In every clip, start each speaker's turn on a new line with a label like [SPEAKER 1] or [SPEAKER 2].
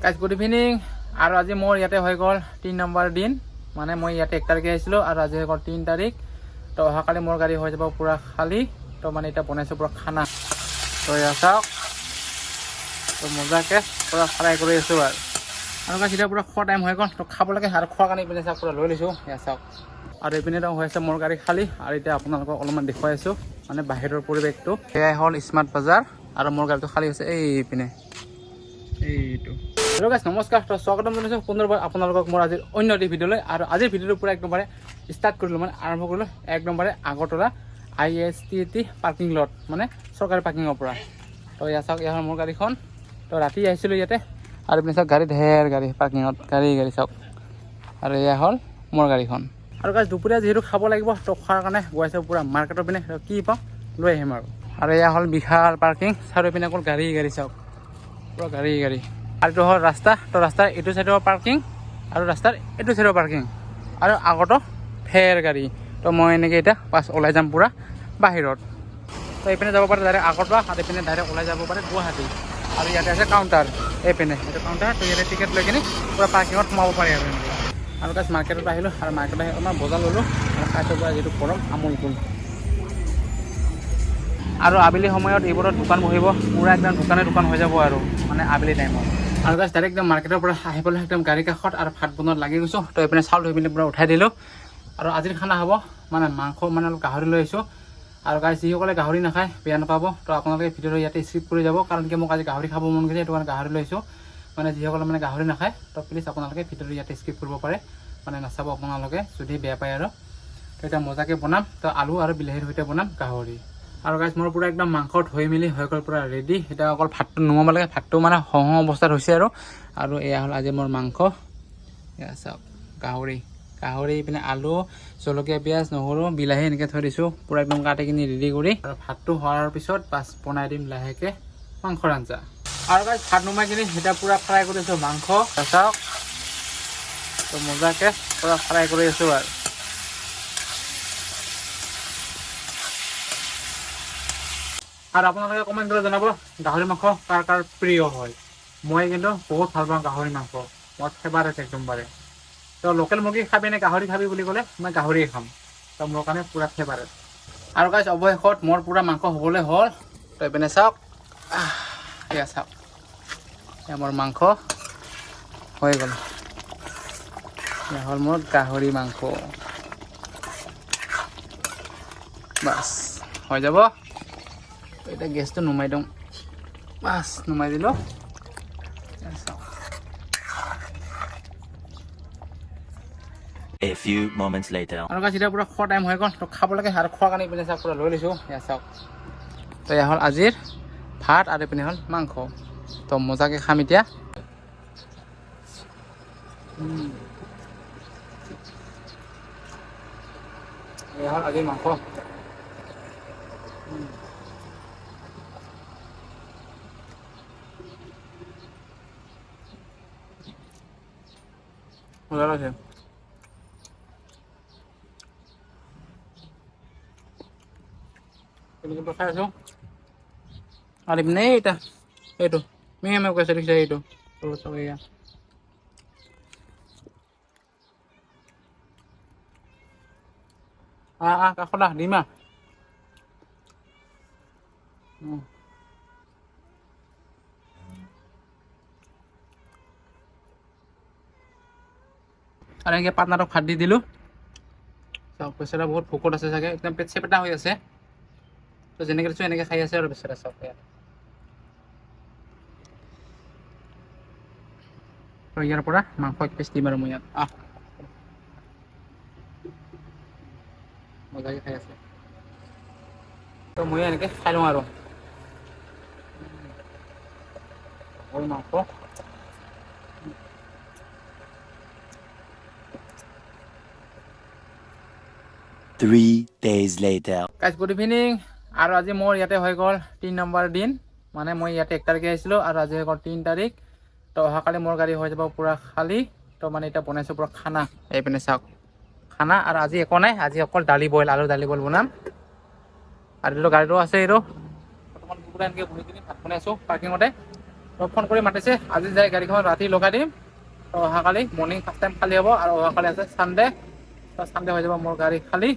[SPEAKER 1] Guys good evening. আৰু আজি মোৰ ইয়াতে হৈ গ'ল 3 নম্বৰ দিন, মানে মই ইয়াতে 1 তাৰিখে আহিছিলোঁ আৰু আজি হৈ গ'ল 3 তাৰিখ। তো অহাকালি মোৰ গাড়ী হৈ যাব পূৰা খালী। তো মানে এতিয়া বনাইছোঁ পূৰা খানা। তো এয়া চাওক, তো মজাকৈ পূৰা ফ্ৰাই কৰি আছোঁ আৰু গাইজ এতিয়া পূৰা খোৱা টাইম হৈ গ'ল। তো খাব লাগে আৰু খোৱা কাৰণে ইপিনে চাওক পূৰা লৈ লৈছোঁ। এয়া চাওক, আৰু এইপিনে তো হৈ আছে মোৰ গাড়ী খালী। আৰু এতিয়া আপোনালোকক অলপমান দেখুৱাই আছোঁ মানে বাহিৰৰ পৰিৱেশটো। এয়াই হ'ল স্মাৰ্ট বজাৰ আৰু মোৰ গাড়ীটো খালী হৈছে এইপিনে, এইটো। হেল্ল' গাইজ নমস্কাৰ। তো স্বাগতম জনাইছোঁ পুনৰবাৰ আপোনালোকক মোৰ আজিৰ অন্য এটি ভিডিঅ'লৈ। আৰু আজিৰ ভিডিঅ'টো পূৰা একদমবাৰে ষ্টাৰ্ট কৰিলোঁ, মানে আৰম্ভ কৰিলোঁ একদমবাৰে আগৰতলা ISTT পাৰ্কিং লট, মানে চৰকাৰী পাৰ্কিঙৰ পৰা। তো ইয়াত চাওক, ইয়াৰ হ'ল মোৰ গাড়ীখন। তো ৰাতি আহিছিলোঁ ইয়াতে, আৰু এইপিনে চাওক গাড়ী ঢেৰ গাড়ী পাৰ্কিঙত, গাড়ী চাওক। আৰু এয়া হ'ল মোৰ গাড়ীখন। আৰু গাইজ দুপৰীয়া যিহেতু খাব লাগিব, তো খোৱাৰ কাৰণে গৈ আছোঁ পূৰা মাৰ্কেটৰ পিনে। কি পাওঁ লৈ আহিম আৰু এয়া হ'ল বিশাল পাৰ্কিং। চাৰিওপিনে অকল গাড়ী চাওক, পূৰা গাড়ী। আৰু এইটো হ'ল ৰাস্তা। তো ৰাস্তাৰ এইটো চাইডৰ পাৰ্কিং আৰু ৰাস্তাৰ এইটো চাইডৰ পাৰ্কিং, আৰু আগতো ঢেৰ গাড়ী। তো মই এনেকৈ এতিয়া পাছ ওলাই যাম পূৰা বাহিৰত। তো এইপিনে যাব পাৰে ডাইৰেক্ট আগৰতলা, আৰু এইপিনে ডাইৰেক্ট ওলাই যাব পাৰে গুৱাহাটী। আৰু ইয়াতে আছে কাউণ্টাৰ, এইপিনে এইটো কাউণ্টাৰ। তো ইয়াতে টিকেট লৈ কিনি পূৰা পাৰ্কিঙত সোমাব পাৰে আৰু এনেকৈ। আৰু গাইজ মাৰ্কেটত আহিলোঁ, আৰু মাৰ্কেটত আহি অকণমান বজাৰ ল'লোঁ আৰু খাইছোঁ পূৰা যিটো গৰম আমুল কুল। আৰু আবেলি সময়ত এইবোৰত দোকান বহিব, পূৰা একদম দোকান হৈ যাব আৰু মানে আবেলি টাইমত। আৰু গাইজ ডাইৰেক্ট একদম মাৰ্কেটৰ পৰা আহি পেলাই একদম গাড়ী কাষত আৰু ভাত বনোৱাত লাগি গৈছোঁ। তো এইপিনে চাউল ধুই পিনে পূৰা উঠাই দিলোঁ। আৰু আজিৰ খানা হ'ব মানে মাংস, মানে অলপ গাহৰি লৈ আহিছোঁ। আৰু গাইজ যিসকলে গাহৰি নাখায় বেয়া নাপাব, তো আপোনালোকে ভিডিঅ'টো ইয়াতে স্কিপ কৰি যাব, কাৰণ কি মোক আজি গাহৰি খাব মন গৈছে, সেইটো কাৰণে গাহৰি লৈ আহিছোঁ। মানে যিসকলে মানে গাহৰি নাখায়, তো প্লিজ আপোনালোকে ভিডিঅ'টো ইয়াতে স্কিপ কৰিব পাৰে, মানে নাচাব আপোনালোকে যদি বেয়া পায় আৰু। তো এতিয়া মজাকৈ বনাম। তো আলু আৰু বিলাহীৰ সৈতে বনাম গাহৰি। আৰু গাইজ মোৰ পূৰা একদম মাংস ধুই মেলি হৈ গ'ল পূৰা ৰেডি। এতিয়া অকল ভাতটো নুমাব লাগে, ভাতটো মানে হওঁ অৱস্থাত হৈছে আৰু এয়া হ'ল আজি মোৰ মাংস। এয়া চাওক, গাহৰি পিনে আলু, জলকীয়া, পিঁয়াজ, নহৰু, বিলাহী এনেকৈ থৈ দিছোঁ পূৰা একদম কাটি কিনি ৰেডি কৰি। আৰু ভাতটো হোৱাৰ পিছত বাছ বনাই দিম লাহেকৈ মাংসৰ আঞ্জা। আৰু গাইজ ভাত নুমাই কিনি এতিয়া পূৰা ফ্ৰাই কৰিছোঁ মাংস। চাওক, তো মজাকৈ পূৰা ফ্ৰাই কৰি আছোঁ আৰু আপোনালোকে কমেণ্ট কৰি জনাব গাহৰি মাংস কাৰ কাৰ প্ৰিয় হয়। মই কিন্তু বহুত ভাল পাওঁ গাহৰি মাংস, মোৰ ফেভাৰেট একদমবাৰে। তো লোকেল মুৰ্গী খাবি নে গাহৰি খাবি বুলি ক'লে মই গাহৰিয়ে খাম, তো মোৰ কাৰণে পূৰা ফেভাৰেট। আৰু গাইজ অৱশেষত মোৰ পূৰা মাংস হ'বলৈ হ'ল। তো এইপিনে চাওক, এয়া চাওক, এয়া মোৰ মাংস হৈ গ'ল। এয়া হ'ল মোৰ গাহৰি মাংস, বাছ হৈ যাব। এতিয়া গেছটো নুমাই দিওঁ, বাছ নুমাই দিলোঁ।
[SPEAKER 2] A few moments later.
[SPEAKER 1] আৰু গাইজ এতিয়া পূৰা খোৱা টাইম হৈ গ'ল, তো খাব লাগে আৰু খোৱাৰ কাৰণে ইপিনে চাওক পূৰা লৈ লৈছোঁ। এয়া চাওক, তো এয়া হ'ল আজিৰ ভাত, আৰু ইপিনে হ'ল মাংস। তো মজাকৈ খাম এতিয়া। এয়া হ'ল আজিৰ মাংস। মজা লাগছে। তেনেকৈ খাই আছোঁ। আৰু ইপিনে এইটো মেম কৈছে দেখিছে, এইটো চাব এয়া। কাষত ডিমা। আৰু এনেকৈ পাৰ্টনাৰক ভাত দি দিলোঁ। চাওক বেচেৰা বহুত ভোকত আছে চাগে, একদম পেট চেপেটা হৈ আছে। তো যেনেকৈ দিছোঁ এনেকৈ খাই আছে আৰু বেচেৰা চাওক। তো ইয়াৰ পৰা মাংস 1 পিচ দিম আৰু মই ইয়াত মজাকৈ খাই আছে। তো মই এনেকৈ খাই লওঁ আৰু মাংস।
[SPEAKER 2] 3 days later.
[SPEAKER 1] Guys good evening. আৰু আজি মোৰ ইয়াতে হৈ গ'ল 3 নম্বৰ দিন, মানে মই ইয়াতে 1 তাৰিখে আহিছিলোঁ আৰু আজি হৈ গ'ল 3 তাৰিখ। তো অহাকালি মোৰ গাড়ী হৈ যাব পূৰা খালী। তো মানে এতিয়া বনাইছোঁ পূৰা খানা। এইপিনে চাওক খানা, আৰু আজি একো নাই, আজি অকল দালি বইল, আলু দালি বইল বনাম। আৰু এইটো গাড়ীটো আছে, এইটো বৰ্তমান এনেকৈ বহি কিনি ভাত বনাই আছোঁ পাৰ্কিঙতে। তো তো ফোন কৰি মাতিছে আজি যাই গাড়ীখন ৰাতি লগাই দিম। তো অহাকালি মৰ্ণিং ফাৰ্ষ্ট টাইম খালী হ'ব আৰু অহাকালি আছে ছানডে। তো ছানডে হৈ যাব মোৰ গাড়ী খালী।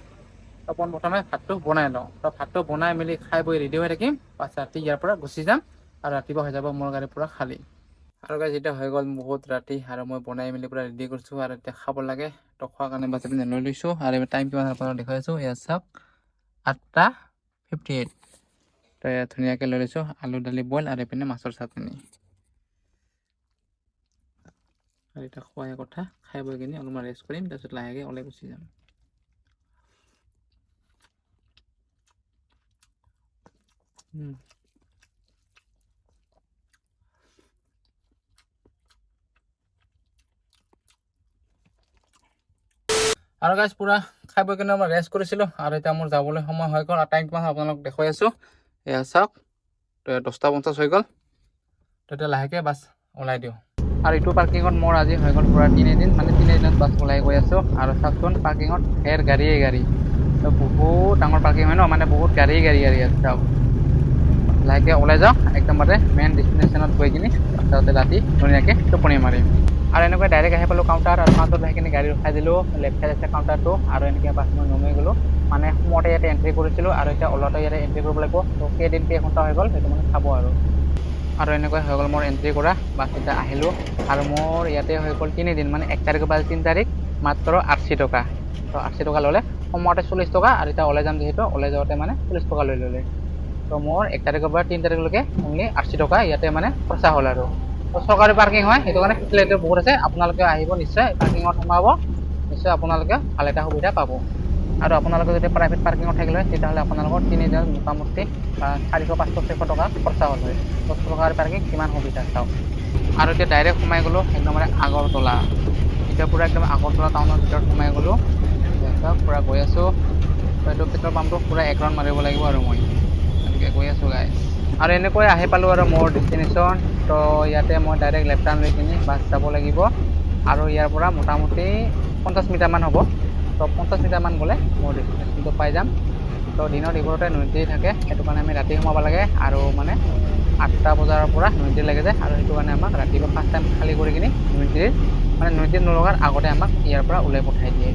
[SPEAKER 1] তো পোনপ্ৰথমে ভাতটো বনাই লওঁ। তো ভাতটো বনাই মেলি খাই বৈ ৰেডি হৈ থাকিম। পাছত ৰাতি ইয়াৰ পৰা গুচি যাম আৰু ৰাতিপুৱা হৈ যাব মোৰ গাড়ী পূৰা খালী। আৰু গাইজ এতিয়া হৈ গ'ল বহুত ৰাতি আৰু মই বনাই মেলি পূৰা ৰেডি কৰিছোঁ আৰু এতিয়া খাব লাগে। তো খোৱাৰ কাৰণে বাছি পিনে লৈ লৈছোঁ আৰু টাইম কিমান আপোনালোকক দেখুৱাই আছোঁ। এয়া চাওক 8:58। তো এয়া ধুনীয়াকৈ লৈ লৈছোঁ আলু দালি বইল আৰু এইপিনে মাছৰ চাটনি। আৰু এতিয়া খোৱাই কথা খাই বৈ কিনে অলপমান ৰেষ্ট কৰিম তাৰপিছত লাহেকৈ ওলাই গুচি যাম। আৰু গাইজ পূৰা খাই বৈ কিনে মই ৰেষ্ট কৰিছিলোঁ আৰু এতিয়া মোৰ যাবলৈ সময় হৈ গ'ল আৰু টাইম কিমান আপোনালোকক দেখুৱাই আছোঁ। এয়া চাওক তো 10:50 হৈ গ'ল। তো এতিয়া লাহেকৈ বাছ ওলাই দিওঁ। আৰু এইটো পাৰ্কিঙত মোৰ আজি হৈ গ'ল পূৰা 3 দিন, মানে 3 দিনত বাছ ওলাই গৈ আছোঁ। আৰু চাওকচোন পাৰ্কিঙত ঢেৰ গাড়ীয়ে গাড়ী। তো বহুত ডাঙৰ পাৰ্কিং হয় ন, মানে বহুত গাড়ী আছে। চাওক লাহেকৈ ওলাই যাওঁ একদমতে মেইন ডেষ্টিনেশ্যনত গৈ কিনি তাৰপিছতে ৰাতি ধুনীয়াকৈ টোপনি মাৰিম। আৰু এনেকৈ ডাইৰেক্ট আহি পালোঁ কাউণ্টাৰ আৰু কাউণ্টাৰত আহি কিনে গাড়ী ৰখাই দিলোঁ। লেফ্ট চাইড আছে কাউণ্টাৰটো আৰু এনেকৈ বাছ মই নমাই গ'লোঁ। মানে সোমোৱাতে ইয়াতে এণ্ট্ৰি কৰিছিলোঁ আৰু এতিয়া ওলাওঁতে ইয়াতে এণ্ট্ৰি কৰিব লাগিব। তো কেইদিন কেইঘণ্টা হৈ গ'ল সেইটো মানে চাব আৰু এনেকৈ হৈ গ'ল মোৰ এণ্ট্ৰি কৰা। বাছ এতিয়া আহিলোঁ আৰু মোৰ ইয়াতে হৈ গ'ল 3 দিন, মানে 1 তাৰিখৰ পৰা 3 তাৰিখ মাত্ৰ 80 টকা। তো 80 টকা ল'লে, সোমোৱাতে 40 টকা আৰু এতিয়া ওলাই যাম যিহেতু ওলাই যাওঁতে মানে 40 টকা লৈ ল'লে। তো মোৰ 1 তাৰিখৰ পৰা 3 তাৰিখলৈকে অনলি 80 টকা ইয়াতে মানে খৰচা হ'ল আৰু। তো চৰকাৰী পাৰ্কিং হয় সেইটো কাৰণে ফেচিলিটি বহুত আছে। আপোনালোকে আহিব নিশ্চয় পাৰ্কিঙত সোমাব, নিশ্চয় আপোনালোকে ভাল এটা সুবিধা পাব। আৰু আপোনালোকে যদি প্ৰাইভেট পাৰ্কিঙত থাকিলে হয় তেতিয়াহ'লে আপোনালোকৰ 3 দিনত মোটামুটি 400-500-600 টকা খৰচা হ'ল হয়। তো চৰকাৰী পাৰ্কিং কিমান সুবিধা চাওক। আৰু এতিয়া ডাইৰেক্ট সোমাই গ'লোঁ একদম মানে আগৰতলা। এতিয়া পূৰা একদম আগৰতলা টাউনৰ ভিতৰত সোমাই গ'লোঁ। চাওক পূৰা গৈ আছোঁ। তো এইটো পেট্ৰল পাম্পটো পূৰা 1 ৰাউণ্ড মাৰিব লাগিব আৰু মই এনেকৈ গৈ আছোঁ গাইজ। আৰু এনেকৈ আহি পালোঁ আৰু মোৰ ডেষ্টিনেশ্যন। তো ইয়াতে মই ডাইৰেক্ট লেফ্ট টাৰ্ণ লৈ কিনি বাছ যাব লাগিব আৰু ইয়াৰ পৰা মোটামুটি 50 মিটাৰমান হ'ব। তো 50 মিটাৰমান গ'লে মোৰ ডেষ্টিনেশ্যনটো পাই যাম। তো দিনত এইবোৰতে নদী থাকে, সেইটো কাৰণে আমি ৰাতি সোমাব লাগে আৰু মানে 8টা বজাৰ পৰা নদী লাগে যায় আৰু সেইটো কাৰণে আমাক ৰাতিপুৱা ফাৰ্ষ্ট টাইম খালী কৰি কিনি নদীত নলগাৰ আগতে আমাক ইয়াৰ পৰা ওলাই পঠাই দিয়ে।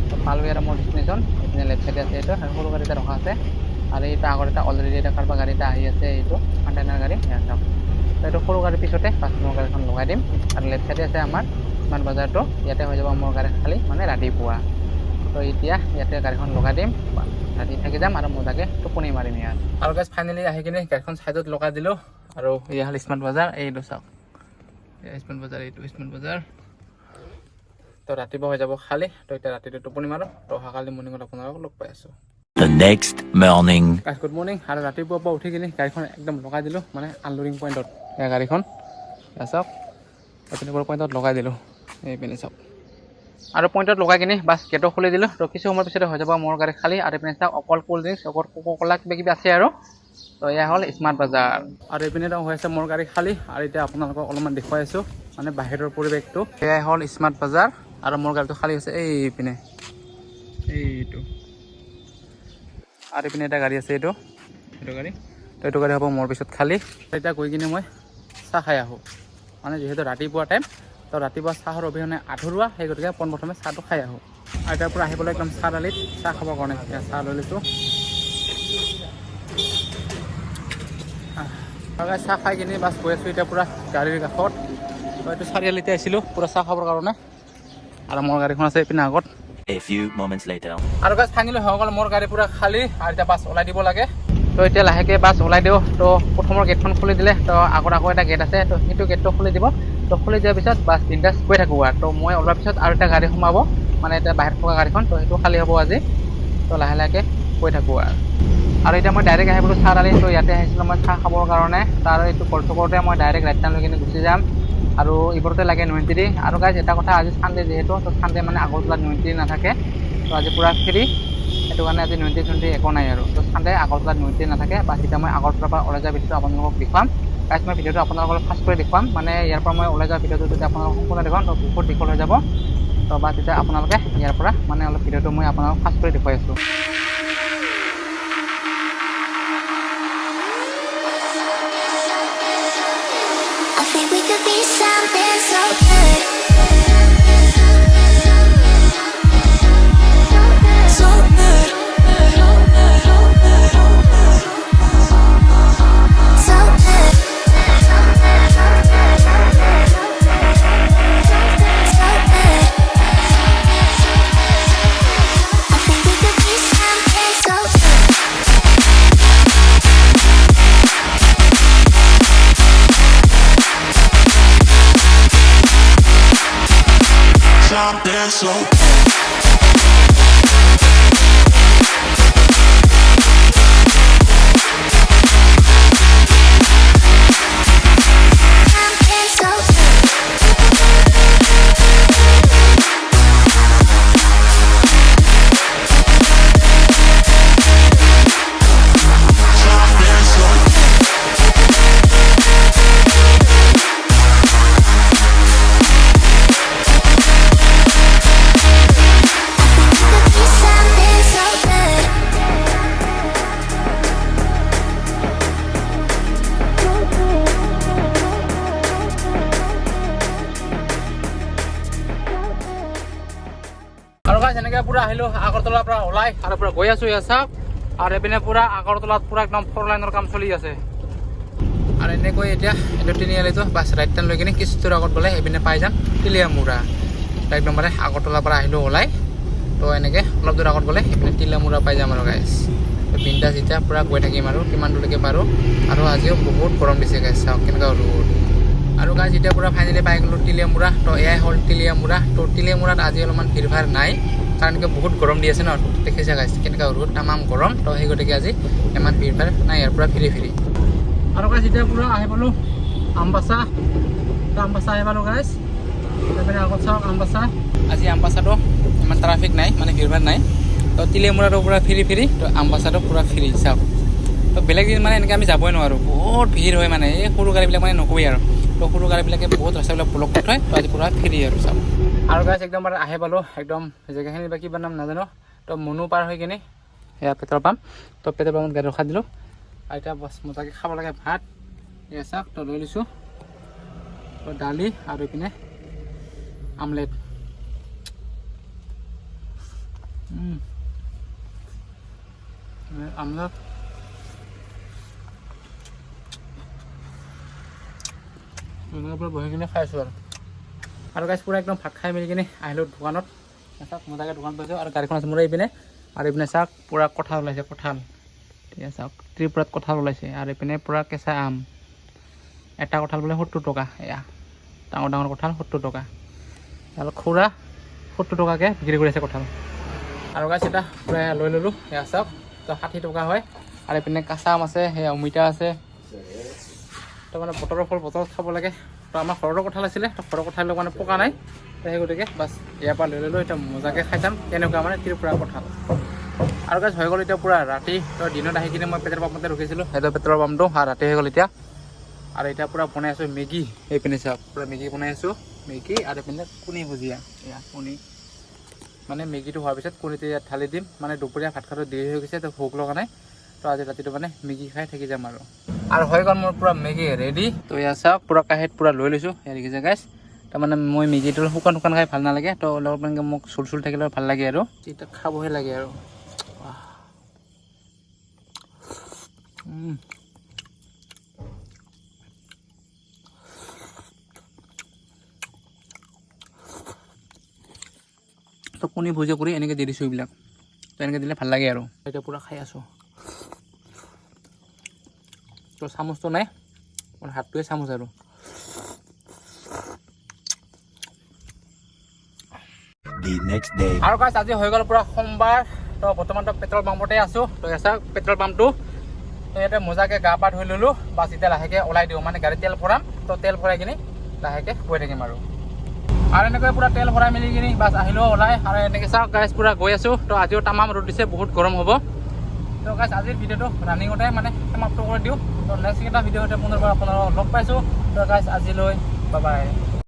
[SPEAKER 1] তো পালোঁ আৰু মোৰ ডেষ্টিনেশ্যন। এইপিনে লেফ্ট চাইডে আছে এইটো আৰু সৰু গাড়ী এটা ৰখা আছে আৰু এইটো আগত এটা অলৰেডি এটা কাৰোবাৰ গাড়ী এটা আহি আছে, এইটো কণ্টেইনাৰ গাড়ী। চাওক তো এইটো সৰু গাড়ীৰ পিছতে বাছ মোৰ গাড়ীখন লগাই দিম আৰু লেফ্ট চাইডে আছে আমাৰ স্মাৰ্ট বাজাৰটো। ইয়াতে হৈ যাব মোৰ গাড়ী খালী মানে ৰাতিপুৱা। তো এতিয়া ইয়াতে গাড়ীখন লগাই দিম, ৰাতি থাকি যাম আৰু মজাকে টোপনি মাৰিম ইয়াত। আৰু গাইজ ফাইনেলি আহি কিনে গাড়ীখন ছাইডত লগাই দিলোঁ আৰু এয়া হ'ল স্মাৰ্ট বাজাৰ। এইটো চাওক স্মাৰ্ট বাজাৰ, এইটো স্মাৰ্ট বাজাৰ। তো ৰাতিপুৱা হৈ যাব খালী। তো এতিয়া ৰাতিটো টোপনি মাৰোঁ। তো অহাকালি মৰ্ণিঙত আপোনালোকক লগ পাই আছোঁ।
[SPEAKER 2] The next morning.
[SPEAKER 1] Guys good morning. আৰু ৰাতিপুৱাৰ পৰা উঠি কিনে গাড়ীখন একদম লগাই দিলোঁ মানে আনলোডিং পইণ্টত। এয়া গাড়ীখন চাওক এইপিনে পইণ্টত লগাই দিলোঁ, এইপিনে চাওক। আৰু পইণ্টত লগাই কিনে বাছ গেটো খুলি দিলোঁ। তো কিছু সময়ৰ পিছতে হৈ যাব মোৰ গাড়ী খালী। আৰু এইপিনে চাওক অকল ক'ল্ড ড্ৰিংকছ, অকল কোকা-কোলা কিবা আছে আৰু। তো এয়া হ'ল স্মাৰ্ট বাজাৰ। আৰু এইপিনে হৈ আছে মোৰ গাড়ী খালী। আৰু এতিয়া আপোনালোকক অলপমান দেখুৱাই আছোঁ মানে বাহিৰৰ পৰিৱেশটো। এয়াই হ'ল স্মাৰ্ট বাজাৰ আৰু মোৰ গাড়ীটো খালী আছে এইপিনে, এইটো। আৰু এইপিনে এটা গাড়ী আছে, এইটো গাড়ী। তো এইটো গাড়ী হ'ব মোৰ পিছত খালী। এতিয়া গৈ কিনে মই চাহ খাই আহোঁ, মানে যিহেতু ৰাতিপুৱা টাইম। তো ৰাতিপুৱা চাহৰ অবিহনে আধৰুৱা, সেই গতিকে পোনপ্ৰথমে চাহটো খাই আহোঁ। আৰু এতিয়াৰ পৰা আহিবলৈ একদম চাহ দালিত চাহ খাবৰ কাৰণে এতিয়া চাহ লৈ লৈছোঁ। চাহ খাই কিনি বাছ গৈ আছোঁ এতিয়া পূৰা গাড়ীৰ কাষত। তো এইটো চাৰিআলিতে আহিছিলোঁ পূৰা চাহ খাবৰ কাৰণে আৰু মোৰ গাড়ীখন আছে এইপিনে আগত।
[SPEAKER 2] A few moments later.
[SPEAKER 1] আৰু বাছ ফাইনেলি হৈ গ'ল মোৰ গাড়ী পূৰা খালী আৰু এতিয়া বাছ ওলাই দিব লাগে। তো এতিয়া লাহেকৈ বাছ ওলাই দিওঁ। তো প্ৰথমৰ গেটখন খুলি দিলে, তো আগত আকৌ এটা গেট আছে, তো সেইটো গেটটো খুলি দিব। তো খুলি দিয়াৰ পিছত বাছ বিন্দাছ গৈ থাকোঁ আৰু। তো মই ওলোৱাৰ পিছত আৰু এটা গাড়ী সোমাব, মানে এতিয়া বাহিৰত থকা গাড়ীখন। তো সেইটো খালী হ'ব আজি। তো লাহে লাহেকৈ গৈ থাকোঁ আৰু এতিয়া মই ডাইৰেক্ট আহি বোলো চাহ দালি। তো ইয়াতে আহিছিলোঁ মই চাহ খাবৰ কাৰণে। তাৰ এইটো কলচকৰতে মই ডাইৰেক্ট ৰাইট টাৰ্ণ লৈ কিনে গুচি যাম আৰু এইবোৰতে লাগে 93। আৰু গাইজ এটা কথা, আজি ছানডে যিহেতু, তো ছানডে মানে আগৰতলাত 93 নাথাকে। তো আজি পূৰা ফ্ৰী, সেইটো কাৰণে আজি 93 একো নাই আৰু। তো ছানডে আগৰতলাত 93 নাথাকে। বাছ এতিয়া মই আগৰতলাৰ পৰা ওলাই যোৱা ভিডিঅ'টো আপোনালোকক দেখুৱাম। গাইজ মই ভিডিঅ'টো আপোনালোকক ফাৰ্ষ্ট কৰি দেখুৱাম, মানে ইয়াৰ পৰা মই ওলাই যোৱা ভিডিঅ'টো যদি আপোনালোকক সম্পূৰ্ণ দেখুৱাম তো বহুত দীঘল হৈ যাব। তো বাছ এতিয়া আপোনালোকে ইয়াৰ পৰা মানে অলপ ভিডিঅ'টো মই আপোনালোকক ফাৰ্ষ্ট কৰি দেখুৱাই আছোঁ।
[SPEAKER 3] could be something so good. So good. So good. So good. I think we could be something so good.
[SPEAKER 4] Something so
[SPEAKER 3] Something so good.
[SPEAKER 4] something so
[SPEAKER 3] Could be something so good.
[SPEAKER 1] আৰু গাইছ এনেকৈ পুৰা আহিলোঁ আগৰতলাৰ পৰা ওলাই আৰু পুৰা গৈ আছোঁ ইয়াত চাওক আৰু এইপিনে পুৰা আগৰতলাত পুৰা একদম 4 লাইনৰ কাম চলি আছে আৰু এনেকৈ এতিয়া এইটো তিনিআলিটো বাছ ৰাইট টাৰ্ণ লৈ কিনে কিছুটোৰ আগত গ'লে এইপিনে পাই যাম টিলিয়ামুৰা একদম মানে আগৰতলাৰ পৰা আহিলোঁ ওলাই তো এনেকৈ অলপ দূৰ আগত গ'লে এইপিনে টিলিয়ামুৰা পাই যাম আৰু গাইছ তো বিন্দাছ এতিয়া পুৰা গৈ থাকিম আৰু কিমান দূৰলৈকে পাৰোঁ আৰু আজিও বহুত গৰম দিছে গাইছ চাওক কেনেকুৱা ৰ'দ আৰু গাইছ এতিয়া পুৰা ফাইনেলি পাই গ'লোঁ টিলিয়ামুৰা তো এয়াই হ'ল টিলিয়ামুৰা তো টিলিয়ামুৰাত আজি অলপমান ভিৰ ভাৰ নাই কাৰণ কি বহুত গৰম দি আছে ন দেখিছে গাইছ কেনেকুৱা ৰ'দ তামাম গৰম তো সেই গতিকে আজি ইমান ভিৰ ভাৰ নাই ইয়াৰ পৰা ফিৰি আৰু গাইছ এতিয়া পুৰা আহি পালোঁ আমবাচা তো আমবাচা আহি পালোঁ গাইছ এইপিনে আগত চাওক আমবাচা আজি আমবাচাটো ইমান ট্ৰাফিক নাই মানে ভিৰ ভাৰ নাই তো টিলিয়ামুৰাটো পুৰা ফিৰি তো আমবাচাটো পুৰা ফিৰি চাওক তো বেলেগ দিন মানে এনেকৈ আমি যাবই নোৱাৰোঁ বহুত ভিৰ হয় মানে এই সৰু গাড়ীবিলাক মানে নকবি আৰু তো সৰু গাড়ীবিলাকে বহুত ৰাস্তাবিলাক ব্লক কৰি থয় তো আজি পুৰা ফিৰি আৰু চাওক আৰু গাইছ একদম মানে আহি পালোঁ একদম জেগাখিনি বা কিবা নাম নাজানো তো মনো পাৰ হৈ কিনে সেয়া পেট্ৰল পাম্প তো পেট্ৰল পাম্পত গাড়ী ৰখাই দিলোঁ আৰু এতিয়া বছ মজাকৈ খাব লাগে ভাত এয়া চাওক তো লৈ লৈছোঁ তো দালি আৰু এইপিনে আমলেট আমলেট পৰা বহি কিনে খাইছোঁ আৰু গাইছ পুৰা একদম ভাত খাই মেলি কিনে আহিলোঁ দোকানত চাওক মজাকৈ দোকান পাইছোঁ আৰু গাড়ীখন আছে মোৰ এইপিনে আৰু এইপিনে চাওক পুৰা কঁঠাল ওলাইছে কঁঠাল ঠিক আছে চাওক ত্ৰিপুৰাত কঁঠাল ওলাইছে আৰু এইপিনে পুৰা কেঁচা আম এটা কঁঠাল বোলে 70 টকা এয়া ডাঙৰ ডাঙৰ কঁঠাল 70 টকা আৰু খুৰা 70 টকাকৈ বিক্ৰী কৰি আছে কঁঠাল আৰু গাইছ এটা পুৰা লৈ ল'লোঁ এয়া চাওক তো 60 টকা হয় আৰু এইপিনে কেঁচা আম আছে সেয়া অমিতা আছে তো মানে বতৰৰ ফল বতৰত খাব লাগে তো আমাৰ ঘৰৰো কঁঠাল আছিলে তো ঘৰৰ কঁঠাল মানে পকা নাই তো সেই গতিকে বাছ ইয়াৰ পৰা লৈ ল'লোঁ এতিয়া মজাকৈ খাই চাম কেনেকুৱা মানে ত্ৰিপুৰা কঁঠাল আৰু গাইছ হৈ গ'ল এতিয়া পুৰা ৰাতি তো দিনত আহি কিনে মই পেট্ৰল পাম্পতে ৰখিছিলোঁ সেইটো পেট্ৰল পাম্পটো আৰু ৰাতি হৈ গ'ল এতিয়া আৰু এতিয়া পুৰা বনাই আছোঁ মেগী এইপিনে চাওক পুৰা মেগী বনাই আছোঁ মেগী আৰু এইপিনে কণী ভুজিয়া এয়া কণী মানে মেগীটো হোৱাৰ পিছত কণীটো ইয়াত ঢালি দিম মানে দুপৰীয়া ভাত খোৱাটো দেৰি হৈ গৈছে তো ভোক লগা নাই তো আজি ৰাতিটো মানে মেগী খাই থাকি যাম আৰু হৈ গ'ল মোৰ পুৰা মেগী ৰেডি তো এয়া চাওক পুৰা কাঁহীত পুৰা লৈ লৈছোঁ এয়া দেখিছে গাইছ তাৰমানে মই মেগীটো শুকান খাই ভাল নালাগে তো অলপ মানে মোক চুল থাকিলে ভাল লাগে আৰু এতিয়া খাবহে লাগে আৰু তো কণী ভুজিয়া কৰি এনেকৈ দি দিছোঁ এইবিলাক তো এনেকৈ দিলে ভাল লাগে আৰু এতিয়া পুৰা খাই আছোঁ তো চামুচটো নাই মোৰ হাতটোৱে চামুচ আৰু
[SPEAKER 2] The next day.
[SPEAKER 1] আৰু গাইছ আজি হৈ গ'ল পুৰা সোমবাৰ তো বৰ্তমানতো পেট্ৰল পাম্পতে আছোঁ তো চাওক পেট্ৰল পাম্পটো তো ইয়াতে মজাকৈ গা পা ধুই ল'লোঁ বাছ এতিয়া লাহেকৈ ওলাই দিওঁ মানে গাড়ী তেল ভৰাম তো তেল ভৰাই কিনি লাহেকৈ গৈ থাকিম আৰু এনেকৈ পুৰা তেল ভৰাই মেলি কিনি বাছ আহিলেও ওলাই আৰু এনেকৈ চাওক গাইছ পুৰা গৈ আছোঁ তো আজিও তামাম ৰ'দ দিছে বহুত গৰম হ'ব তো গাইছ আজিৰ ভিডিঅ'টো ৰানিঙতে মানে সমাপ্ত কৰি দিওঁ তো নেক্সট এটা ভিডিঅ'তে পুনৰ আপোনাৰ লগ পাইছোঁ তো গাইছ আজিলৈ বাই বাই